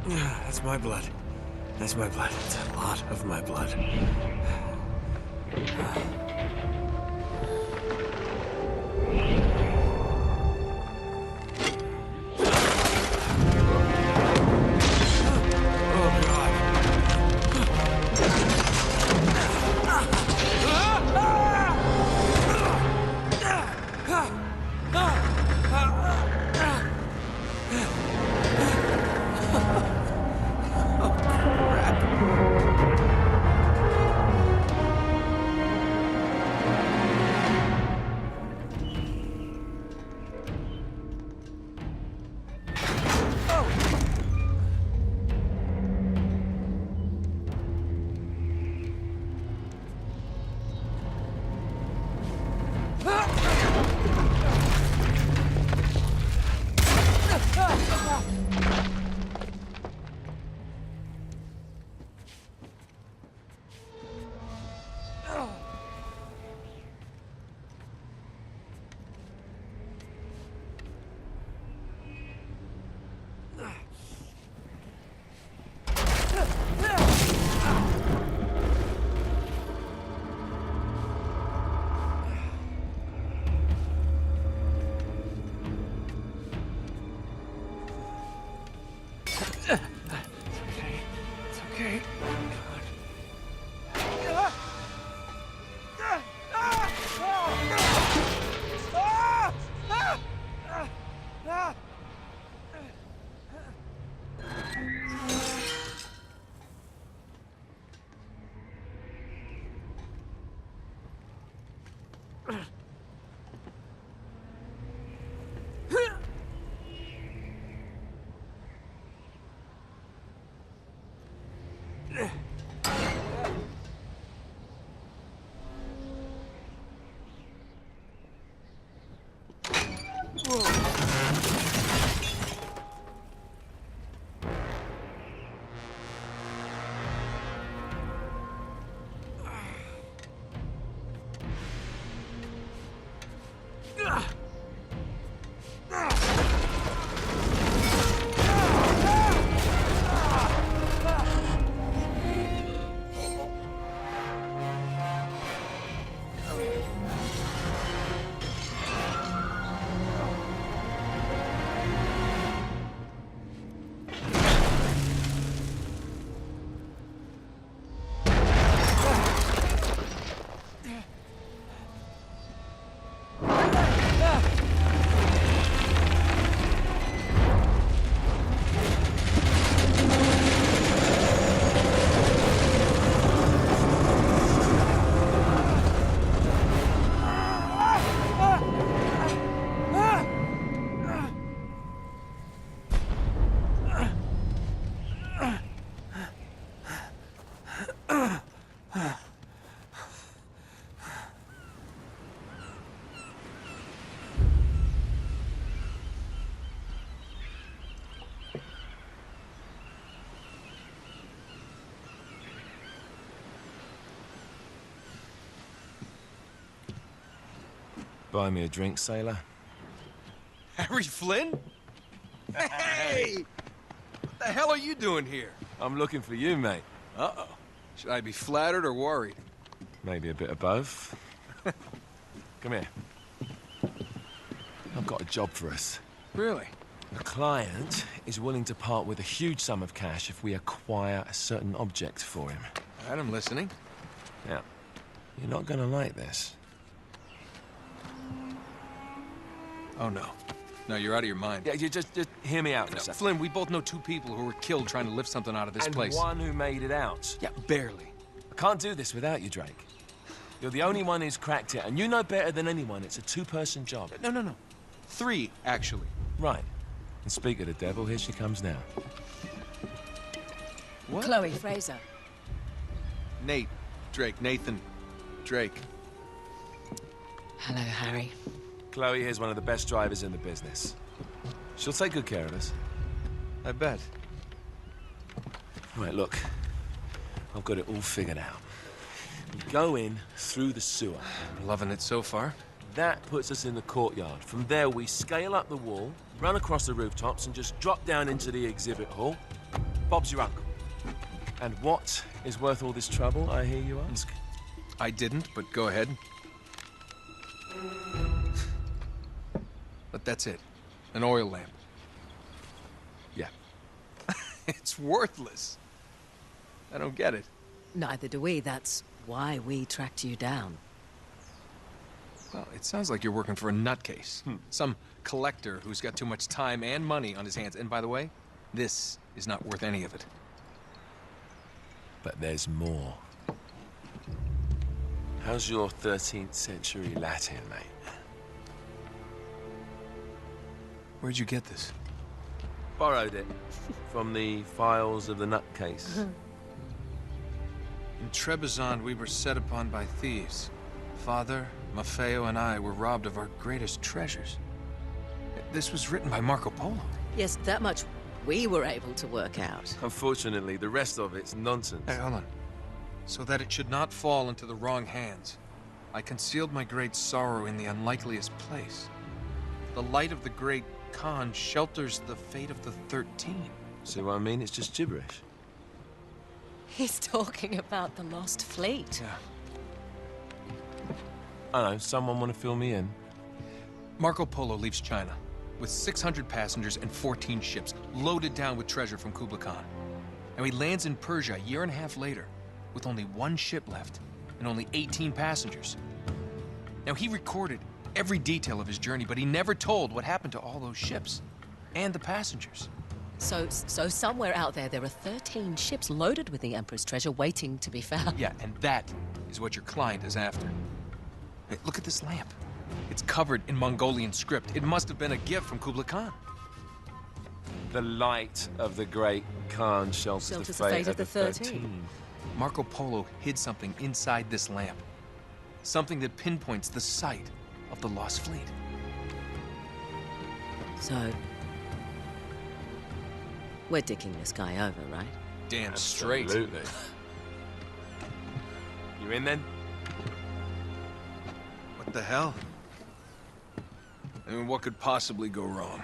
That's my blood. That's my blood. It's a lot of my blood. Buy me a drink, sailor? Harry Flynn? Hey! What the hell are you doing here? I'm looking for you, mate. Uh-oh. Should I be flattered or worried? Maybe a bit of both. Come here. I've got a job for us. Really? The client is willing to part with a huge sum of cash if we acquire a certain object for him. All right, I'm listening. Now, you're not gonna like this. Oh, no. No, you're out of your mind. Yeah, you just hear me out for a No, second. Flynn, we both know two people who were killed trying to lift something out of this place. And one who made it out. Yeah, barely. I can't do this without you, Drake. You're the only one who's cracked it, and you know better than anyone it's a two-person job. No. Three, actually. Right. And speak of the devil, here she comes now. What? Chloe Fraser. Nate. Drake. Nathan. Drake. Hello, Harry. Chloe here's one of the best drivers in the business. She'll take good care of us. I bet. Right, look. I've got it all figured out. We go in through the sewer. I'm loving it so far. That puts us in the courtyard. From there, we scale up the wall, run across the rooftops, and just drop down into the exhibit hall. Bob's your uncle. And what is worth all this trouble, I hear you ask? I didn't, but go ahead. But that's it. An oil lamp. Yeah. It's worthless. I don't get it. Neither do we. That's why we tracked you down. Well, it sounds like you're working for a nutcase. Some collector who's got too much time and money on his hands. And by the way, this is not worth any of it. But there's more. How's your 13th century Latin, mate? Where'd you get this? Borrowed it from the files of the nutcase. In Trebizond, we were set upon by thieves. Father, Maffeo, and I were robbed of our greatest treasures. This was written by Marco Polo. Yes, that much we were able to work out. Unfortunately, the rest of it's nonsense. Hey, hold on. So that it should not fall into the wrong hands, I concealed my great sorrow in the unlikeliest place. The light of the great Khan shelters the fate of the 13. See what I mean? It's just gibberish. He's talking about the lost fleet. Yeah. I know, someone want to fill me in? Marco Polo leaves China with 600 passengers and 14 ships, loaded down with treasure from Kublai Khan. And he lands in Persia a year and a half later, with only one ship left and only 18 passengers. Now, he recorded every detail of his journey, but he never told what happened to all those ships and the passengers. So somewhere out there are 13 ships loaded with the Emperor's treasure waiting to be found. Yeah, and that is what your client is after. Hey, look at this lamp. It's covered in Mongolian script. It must have been a gift from Kublai Khan. The light of the great Khan shelters the fate of the 13. Marco Polo hid something inside this lamp. Something that pinpoints the site of the lost fleet. So, we're dicking this guy over, right? Damn straight. Absolutely. You in then? What the hell? I mean, what could possibly go wrong?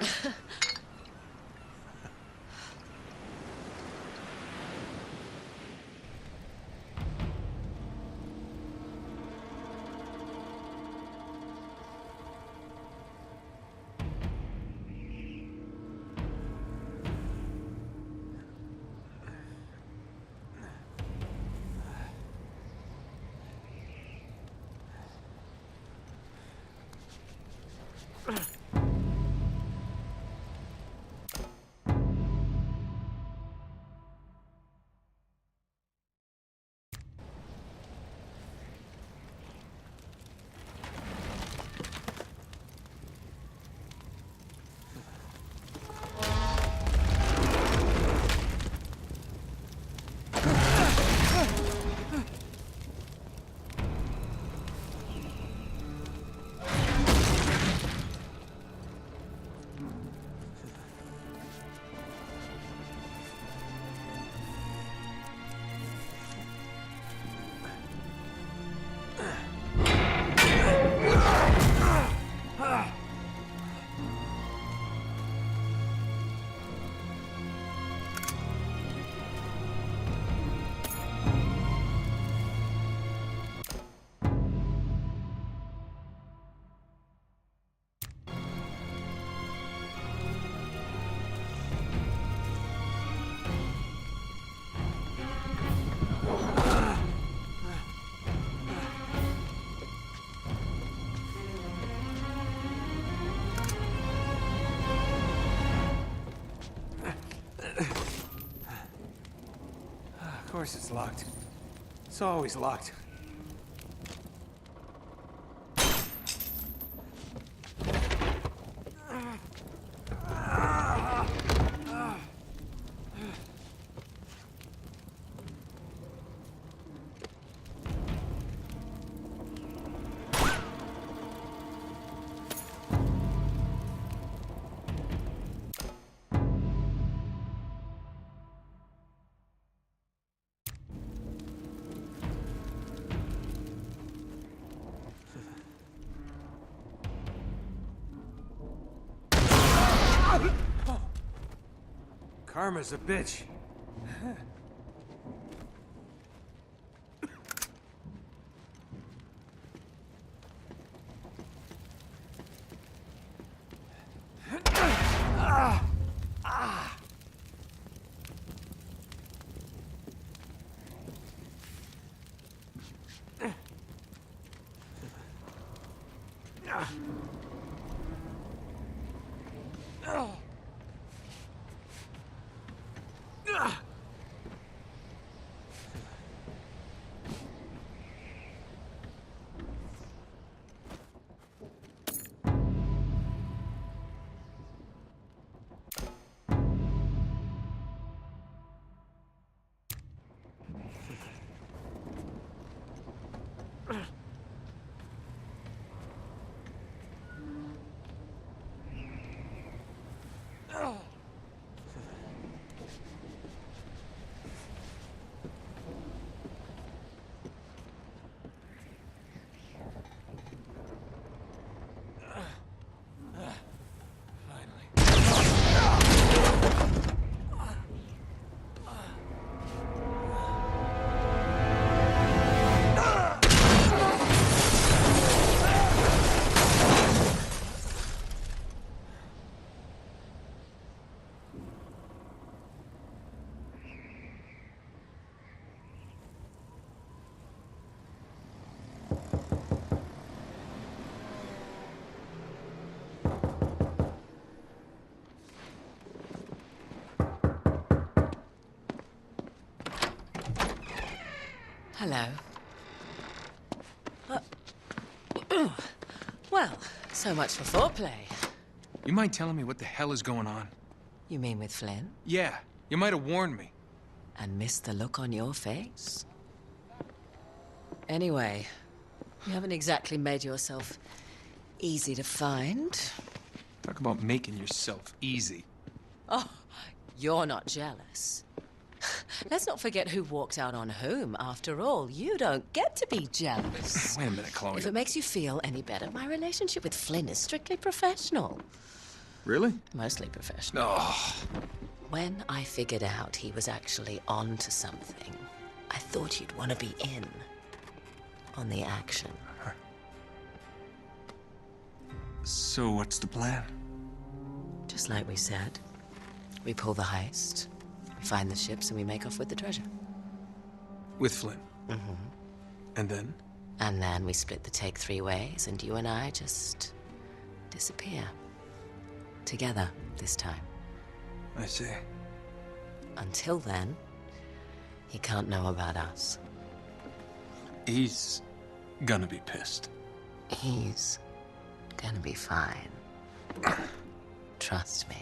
Of course it's locked. It's always locked. Karma's a bitch. Hello. Well, so much for foreplay. You mind telling me what the hell is going on? You mean with Flynn? Yeah, you might have warned me. And missed the look on your face? Anyway, you haven't exactly made yourself easy to find. Talk about making yourself easy. Oh, you're not jealous. Let's not forget who walked out on whom. After all, you don't get to be jealous. Wait a minute, Chloe. If it makes you feel any better, my relationship with Flynn is strictly professional. Really? Mostly professional. Oh. When I figured out he was actually on to something, I thought you'd want to be in on the action. So what's the plan? Just like we said, we pull the heist, we find the ships, and we make off with the treasure. With Flynn? Mm-hmm. And then? And then we split the take 3 ways, and you and I just disappear. Together, this time. I see. Until then, he can't know about us. He's gonna be pissed. He's gonna be fine. Trust me.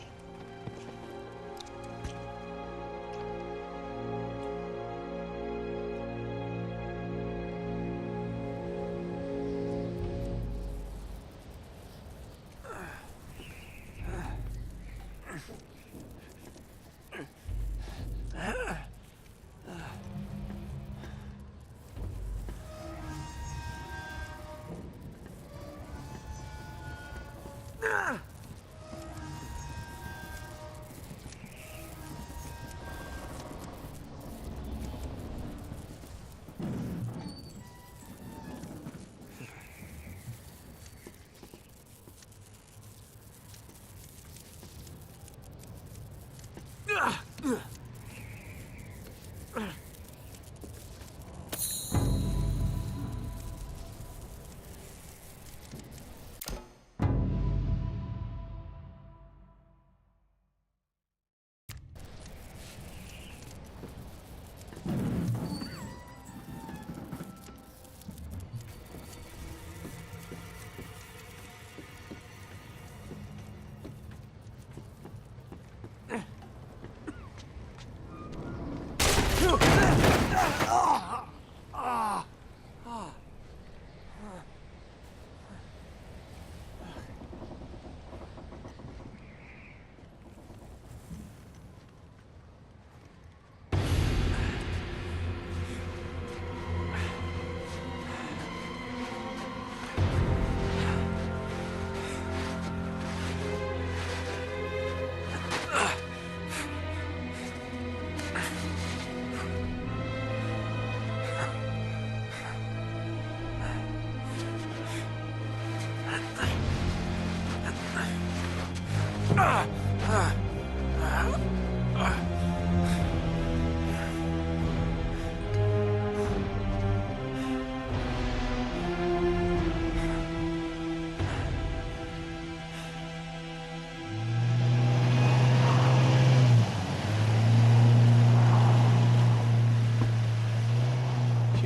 You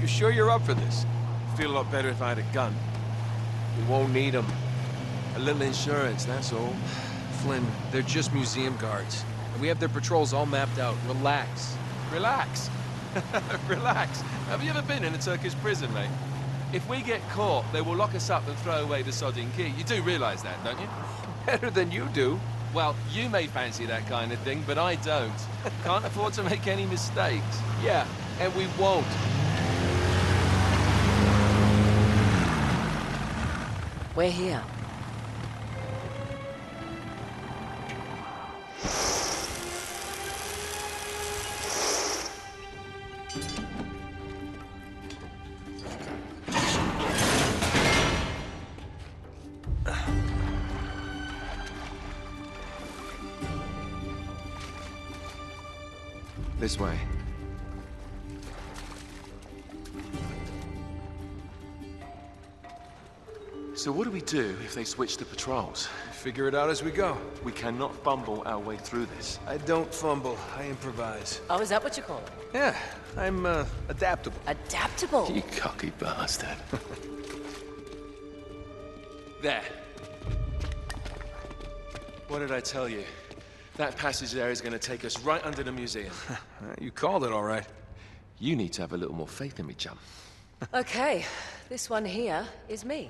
sure you're up for this? Feel a lot better if I had a gun. We won't need them. A little insurance, that's all. Flynn, they're just museum guards. And we have their patrols all mapped out. Relax. Relax. Relax. Have you ever been in a Turkish prison, mate? If we get caught, they will lock us up and throw away the sodding key. You do realize that, don't you? Better than you do. Well, you may fancy that kind of thing, but I don't. Can't afford to make any mistakes. Yeah, and we won't. We're here. This way. So what do we do if they switch the patrols? Figure it out as we go. We cannot fumble our way through this. I don't fumble, I improvise. Oh, is that what you call it? Yeah, I'm, adaptable. Adaptable? You cocky bastard. There. What did I tell you? That passage there is going to take us right under the museum. You called it all right. You need to have a little more faith in me, chum. Okay, this one here is me.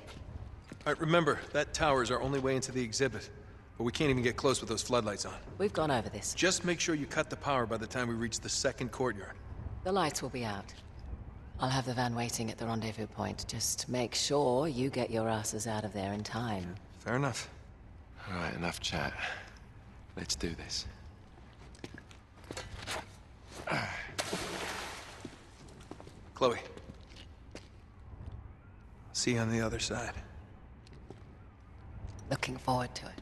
All right, remember, that tower is our only way into the exhibit. But we can't even get close with those floodlights on. We've gone over this. Just make sure you cut the power by the time we reach the second courtyard. The lights will be out. I'll have the van waiting at the rendezvous point. Just make sure you get your asses out of there in time. Fair enough. All right, enough chat. Let's do this. Chloe. See you on the other side. Looking forward to it.